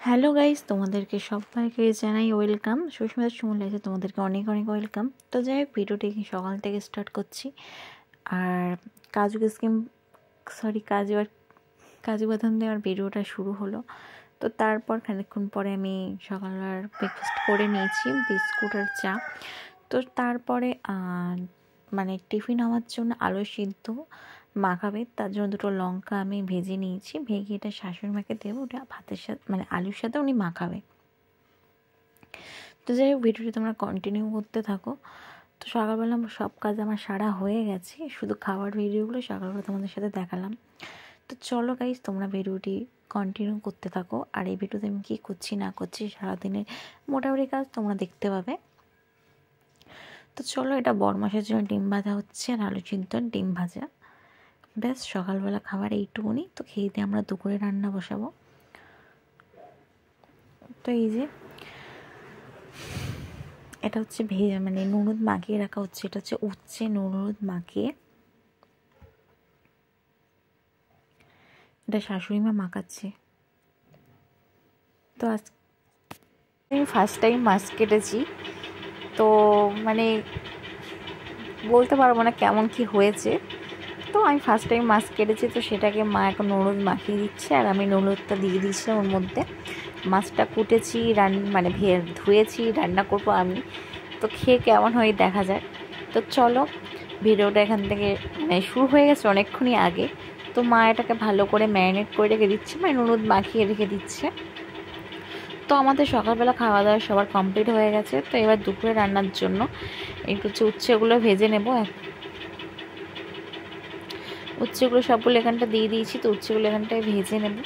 Hello guys, তোমাদেরকে সবাইকে জানাই ওয়েলকাম। সুস্মিতা সুমন লাইফে তোমাদেরকে অনেক অনেক ওয়েলকাম। তো যাই হোক, ভিডিওটি সকাল থেকে স্টার্ট করছি। আর কাজু বাদাম দেওয়ার ভিডিওটা শুরু হলো। তো তারপর খানিকক্ষণ পরে আমি সকালবেলার ব্রেকফাস্ট করে নিয়েছি, বিস্কুট আর চা। তো তারপরে টিফিন হওয়ার জন্য আলু সিদ্ধ মাখাবে, তার জন্য দুটো লঙ্কা আমি ভেজে নিয়েছি। ভেজে এটা শাশুড়ি মাকে দেবো, ওটা ভাতের সাথে আলুর সাথে উনি মাখাবে। তো যাই হোক, ভিডিওটি তোমরা কন্টিনিউ করতে থাকো। তো সকালবেলা সব কাজ আমার সারা হয়ে গেছে, শুধু খাবার ভিডিওগুলো সকালবেলা তোমাদের সাথে দেখালাম। তো চলো গাইস, তোমরা ভিডিওটি কন্টিনিউ করতে থাকো। আর এই ভিডিওতে আমি কী করছি না করছি সারাদিনের মোটামুটি কাজ তোমরা দেখতে পাবে। তো চলো, এটা বড়মাসের জন্য ডিম ভাজা হচ্ছে আর আলু সিদ্ধ ডিম ভাজা। ব্যাস, সকালবেলা খাবার এইটুকুনি। তো খেয়ে দিয়ে আমরা দুপুরে রান্না বসাবো। তো এই যে এটা হচ্ছে নুন হলুদ মাখিয়ে রাখা হচ্ছে। এটা হচ্ছে উচ্ছে নুন হলুদ মাখিয়ে, এটা শাশুড়ি মা মাখাচ্ছে। তো আজ আমি ফার্স্ট টাইম মাছ কেটেছি, তো বলতে পারবো না কেমন কি হয়েছে। তো আমি ফার্স্ট টাইম মাছ কেটেছি, তো সেটাকে মা এখন নুন হলুদ মাখিয়ে দিচ্ছে আর আমি নুন হলুদটা দিয়ে দিয়েছিলাম ওর মধ্যে। মাছটা কুটেছি, ধুয়েছি, রান্না করবো আমি। তো খেয়ে কেমন হয় দেখা যায়। তো চলো, ভিডিওটা এখান থেকে শুরু হয়ে গেছে অনেকক্ষণই আগে। তো মা এটাকে ভালো করে ম্যারিনেট করে রেখে দিচ্ছে, নুন হলুদ মাখিয়ে রেখে দিচ্ছে। তো আমাদের সকালবেলা খাওয়া দাওয়া সবার কমপ্লিট হয়ে গেছে। তো এবার দুপুরে রান্নার জন্য একটু উচ্ছেগুলো ভেজে নেব। উচ্ছেগুলো সবগুলো এখানটা দিয়ে দিয়েছি, তো উচ্ছেগুলো এখানটায় ভেজে নেব।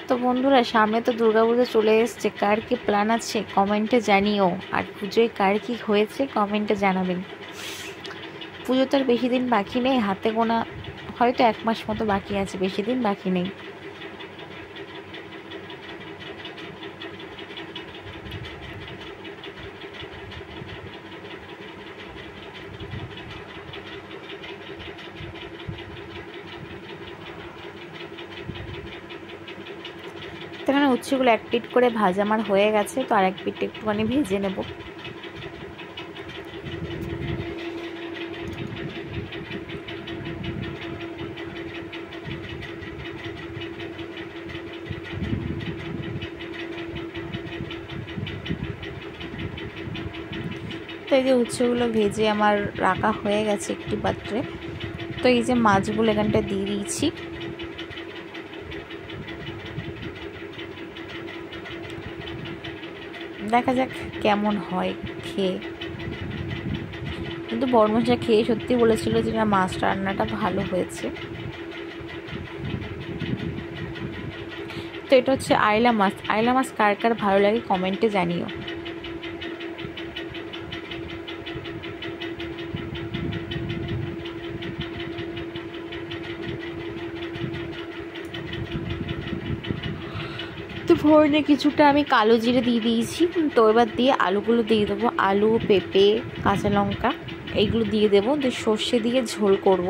তো বন্ধুরা, সামনে তো দুর্গাপূজা চলে এসছে, কার কি প্ল্যান আছে কমেন্টে জানিও। আর পুজোয় কার কি হয়েছে কমেন্টে জানাবেন। পুজো তো আর বেশি দিন বাকি নেই, হাতে গোনা হয়তো 1 মাস মতো বাকি আছে, বেশি দিন বাকি নেই। তো এখানে উচ্ছেগুলো এক পিঠ করে ভাজা আমার হয়ে গেছে। তো আর এক পিঠ একটুখানি ভেজে নেব। তো এই যে উচ্ছেগুলো ভেজে আমার রাখা হয়ে গেছে একটি পাত্রে। তো এই যে মাছগুলো এখানটা দিয়ে দিয়েছি। দেখা যাক কেমন হয় খেয়ে। কিন্তু বড়মশাই খেয়ে সত্যি বলেছিল যে না, মাছ রান্নাটা ভালো হয়েছে। তো এটা হচ্ছে আইলা মাছ। আইলা মাছ কার কার ভালো লাগে কমেন্টে জানিও। তো ফোড়নে কিছুটা আমি কালো জিরে দিয়ে দিয়েছি। তো এবার দিয়ে আলুগুলো দিয়ে দেবো, আলু, পেঁপে, কাঁচা লঙ্কা এইগুলো দিয়ে দেবো। তো সর্ষে দিয়ে ঝোল করব।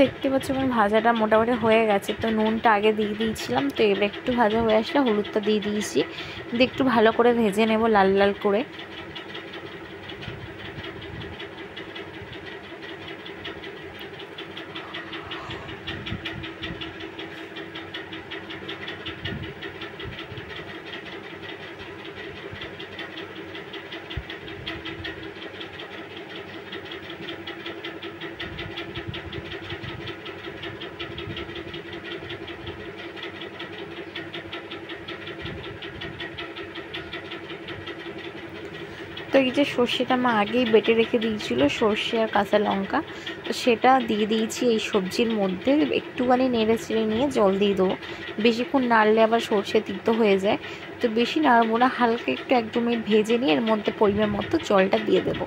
দেখতে পাচ্ছ আমার ভাজাটা মোটামুটি হয়ে গেছে। তো নুনটা আগে দিয়ে দিয়েছিলাম, তো এবার একটু ভাজা হয়ে আসলে হলুদটা দিয়ে দিয়েছি। দিয়ে একটু ভালো করে ভেজে নেব লাল লাল করে। তো এই যে সর্ষেটা মা আগেই বেটে রেখে দিয়েছিল, সর্ষে আর কাঁচা লঙ্কা। সেটা দিয়ে দিয়েছি এই সবজির মধ্যে। একটুখানি নেড়ে চেড়ে নিয়ে জল দিয়ে দেবো। বেশিক্ষণ নাড়লে আবার সর্ষে তিক্ত হয়ে যায়, তো বেশি নাড়বো না, হালকা একটু 1-2 মিনিট ভেজে নিয়ে এর মধ্যে পরিমাণ মতো জলটা দিয়ে দেবো।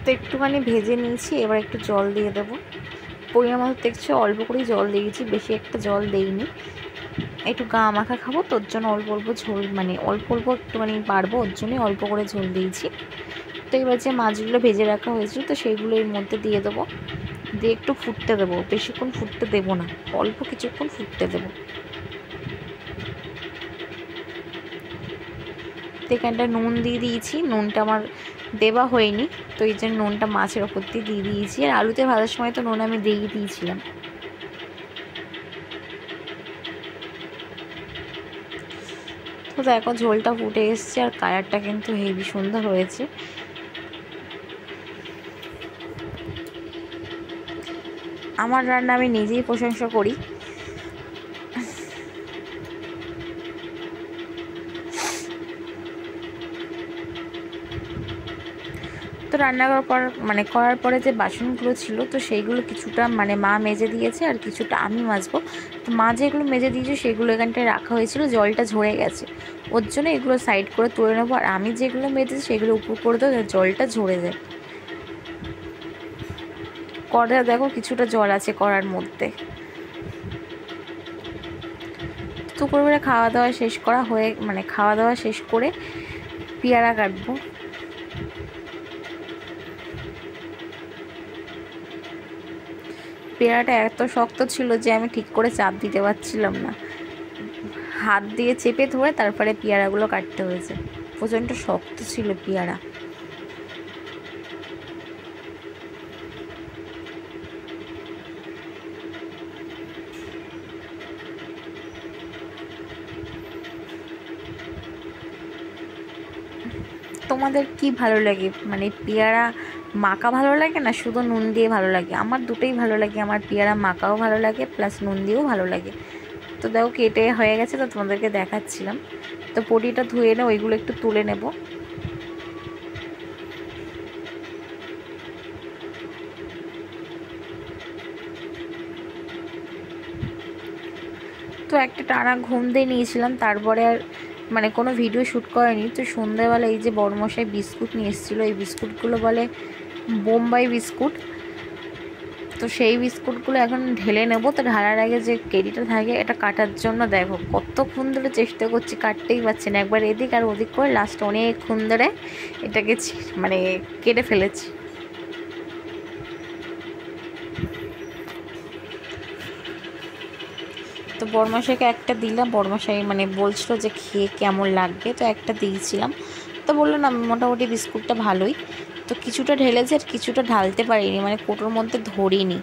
তো একটুখানি ভেজে নিয়েছি, এবার একটু জল দিয়ে দেবো। পরিমাণ মতো দেখছি অল্প করেই জল দিয়েছি, বেশি একটা জল দেইনি। একটু গা মাখা খাবো, তোর জন্য অল্প অল্প ঝোল, মানে অল্প অল্প একটুখানি পারবো, ওর জন্যই অল্প করে ঝোল দিয়েছি। তো এবার যে মাছগুলো ভেজে রাখা হয়েছিল, তো সেইগুলো এর মধ্যে দিয়ে দেবো, দিয়ে একটু ফুটতে দেবো। বেশিক্ষণ ফুটতে দেবো না, অল্প কিছুক্ষণ ফুটতে দেবো। এখানটা নুন দিয়ে দিয়েছি, নুনটা আমার দেওয়া হয়নি, তো এই জন্য নুনটা মাছের ওপর দিয়ে দিয়েছি। আর আলুতে ভাজার সময় তো নুন আমি দিয়ে দিয়েছিলাম। তো দেখো ঝোলটা ফুটে এসছে, আর কালারটা কিন্তু হেভি সুন্দর হয়েছে। আমার রান্না আমি নিজেই প্রশংসা করি। তো রান্না করার পরে যে বাসনগুলো ছিল, তো সেইগুলো কিছুটা মা মেজে দিয়েছে, আর কিছুটা আমি মাজবো। তো মা যেগুলো মেজে দিয়েছে সেগুলো এখানটায় রাখা হয়েছিল, জলটা ঝরে গেছে, ওর জন্য এগুলো সাইড করে তুলে নেবো। আর আমি যেগুলো মেজেছি সেগুলো উপর করে দেবো, জলটা ঝরে যায়। কড়া দেখো কিছুটা জল আছে কড়ার মধ্যে। দুপুরবেলা খাওয়া দাওয়া শেষ করে পেয়ারা কাটবো। পেয়ারাটা এত শক্ত ছিল যে আমি ঠিক করে চাপ দিতে পারছিলাম না, হাত দিয়ে চেপে ধরে তারপরে পেয়ারাগুলো কাটতে হয়েছে। প্রচণ্ড শক্ত ছিল পেয়ারা। তোমাদের কি ভালো লাগে, পেয়ারা মাখা ভালো লাগে না শুধু নুন দিয়ে ভালো লাগে? আমার দুটোই ভালো লাগে, আমার পেয়ারা মাখাও ভালো লাগে, প্লাস নুন দিয়েও ভালো লাগে। তো দেখো কেটে হয়ে গেছে, তো তোমাদেরকে দেখাচ্ছিলাম। তো পটিটা ধুয়ে এনে ওইগুলো একটু তুলে নেব। তো একটা টানা ঘুম দিয়ে নিয়েছিলাম, তারপরে আর কোনো ভিডিও শ্যুট করেনি। তো সন্ধ্যাবেলা এই যে বড়মশাই বিস্কুট নিয়ে এসেছিলো, এই বিস্কুটগুলো বলে বোম্বাই বিস্কুট। তো সেই বিস্কুটগুলো এখন ঢেলে নেব। তো ঢালার আগে যে কেডিটা থাকে এটা কাটার জন্য দেখো কতক্ষণ ধরে চেষ্টা করছি, কাটতেই পারছি না, একবার এদিক আর ওদিক করে লাস্টে অনেকক্ষণ ধরে এটাকে কেটে ফেলেছি। তো বড়মশাইকে একটা দিলাম, বড়মশাই বলছিল যে খেয়ে কেমন লাগবে, তো একটা দিয়েছিলাম। তো বললো না মোটামুটি বিস্কুটটা ভালোই। তো কিছুটা ঢেলেছি আর কিছুটা ঢালতে পারিনি, কোটোর মধ্যে ধরিনি।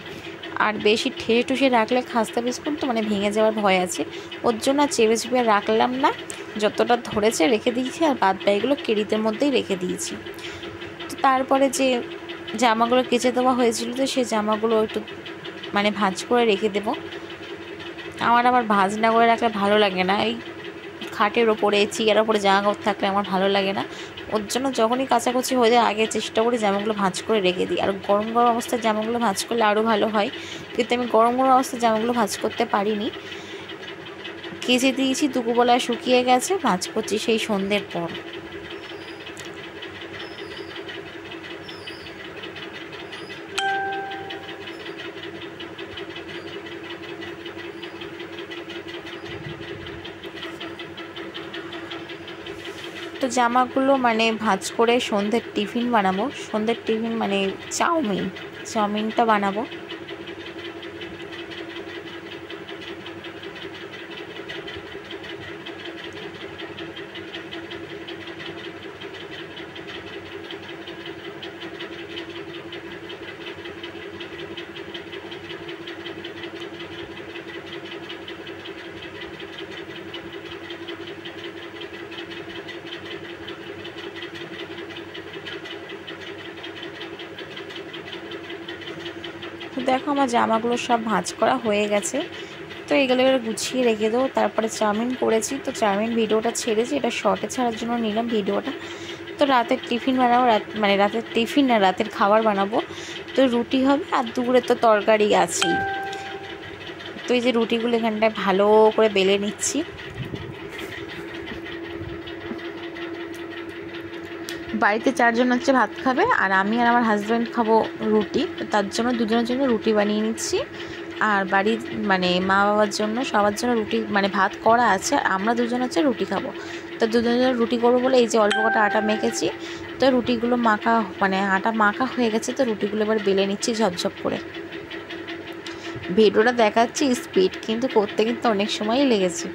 আর বেশি ঠেসে ঠুসে রাখলে খাস্তা বিস্কুট তো ভেঙে যাওয়ার ভয় আছে, ওর জন্য চেপে চেপে রাখলাম না, যতটা ধরেছে রেখে দিয়েছি, আর বাদ বাকিগুলো কেরিতের মধ্যেই রেখে দিয়েছি। তো তারপরে যে জামাগুলো কেচে দেওয়া হয়েছিল, তো সেই জামাগুলো একটু ভাঁজ করে রেখে দেবো। আমার আবার ভাঁজ না করে রাখলে ভালো লাগে না, এই খাটের ওপরে চেয়ারের ওপরে জামা কাপড় থাকলে আমার ভালো লাগে না। ওর জন্য যখনই কাচাকুচি হয়ে যায় আগে চেষ্টা করি জামাগুলো ভাঁজ করে রেখে দিই। আর গরম গরম অবস্থায় জামাগুলো ভাঁজ করলে আরও ভালো হয়, কিন্তু আমি গরম গরম অবস্থায় জামাগুলো ভাঁজ করতে পারিনি। কেচে দিয়েছি, দুপুরবেলায় শুকিয়ে গেছে, ভাঁজ করছি সেই সন্ধ্যের পর। তো জামাগুলো ভাঁজ করে সন্ধ্যের টিফিন বানাবো। সন্ধ্যের টিফিন চাউমিনটা বানাবো। তো দেখো আমার জামাগুলো সব ভাঁজ করা হয়ে গেছে। তো এগুলো এবার গুছিয়ে রেখে দেবো। তারপরে চাউমিন করেছি, তো চাউমিন ভিডিওটা ছেড়েছি, এটা শর্টে ছাড়ার জন্য নিলাম ভিডিওটা। তো রাতের টিফিন বানাবো, মানে রাতের টিফিন না, রাতের খাবার বানাবো। তো রুটি হবে আর দুপুরে তো তরকারি আছেই। তো এই যে রুটিগুলো এখানটায় ভালো করে বেলে নিচ্ছি। বাড়িতে 4 জন হচ্ছে ভাত খাবে, আর আমি আর আমার হাজব্যান্ড খাবো রুটি। তার জন্য দুজনের জন্য রুটি বানিয়ে নিচ্ছি। আর বাড়ির মানে মা বাবার জন্য সবার জন্য রুটি মানে ভাত করা আছে, আর আমরা দুজন হচ্ছে রুটি খাবো। তো দুজনের রুটি করবো বলে এই যে অল্প কটা আটা মেখেছি। তো রুটিগুলো মাখা মানে আটা মাখা হয়ে গেছে, তো রুটিগুলো এবার বেলে নিচ্ছি ঝপঝপ করে। ভিডিওটা দেখাচ্ছি স্পিড, কিন্তু করতে কিন্তু অনেক সময়ই লেগেছে।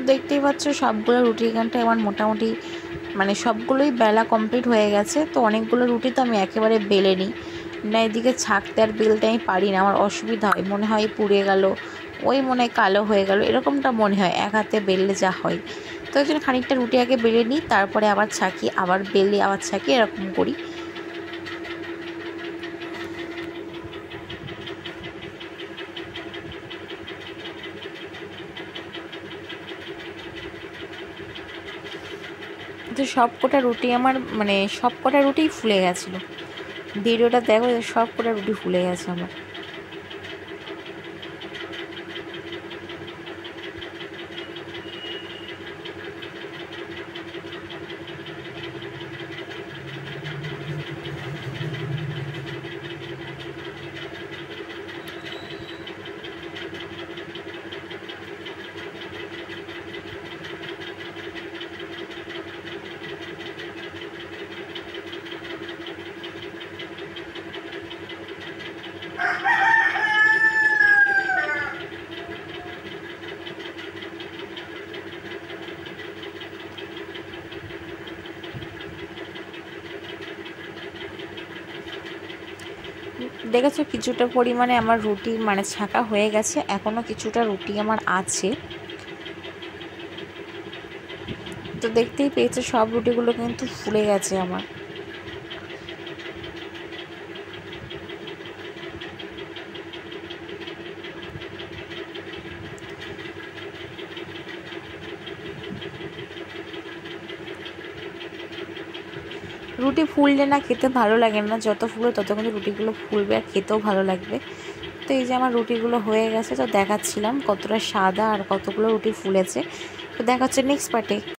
দেখতেই পাচ্ছ সবগুলো রুটি এখানটায় আমার মোটামুটি মানে সবগুলোই বেলা কমপ্লিট হয়ে গেছে। তো অনেকগুলো রুটি তো আমি একেবারে বেলে নিই না, এদিকে ছাঁকতে আর বেলতে আমি পারি না, আমার অসুবিধা হয়, মনে হয় পুড়ে গেল, ওই মনে হয় কালো হয়ে গেল, এরকমটা মনে হয় এক হাতে বেললে যা হয়। তো ওই জন্য খানিকটা রুটি আগে বেলে নিই, তারপরে আবার ছাঁকি, আবার বেলে আবার ছাঁকি, এরকম করি। তো সব কটা রুটি আমার মানে সব কটা রুটিই ফুলে গেছিলো। ভিডিওটা দেখো, সব কটা রুটি ফুলে গেছে আমার। দেখেছো কিছুটা পরিমাণে আমার রুটি মানে ছাঁকা হয়ে গেছে, এখনও কিছুটা রুটি আমার আছে। তো দেখতেই পেয়েছো সব রুটিগুলো কিন্তু ফুলে গেছে আমার। রুটি ফুললে না খেতে ভালো লাগে না, যত ফুলো তত কিন্তু রুটিগুলো ফুলবে আর খেতেও ভালো লাগবে। তো এই যে আমার রুটিগুলো হয়ে গেছে, তো দেখাচ্ছিলাম কতটা সাদা আর কতগুলো রুটি ফুলেছে। তো দেখা হচ্ছে নেক্সট পার্টে।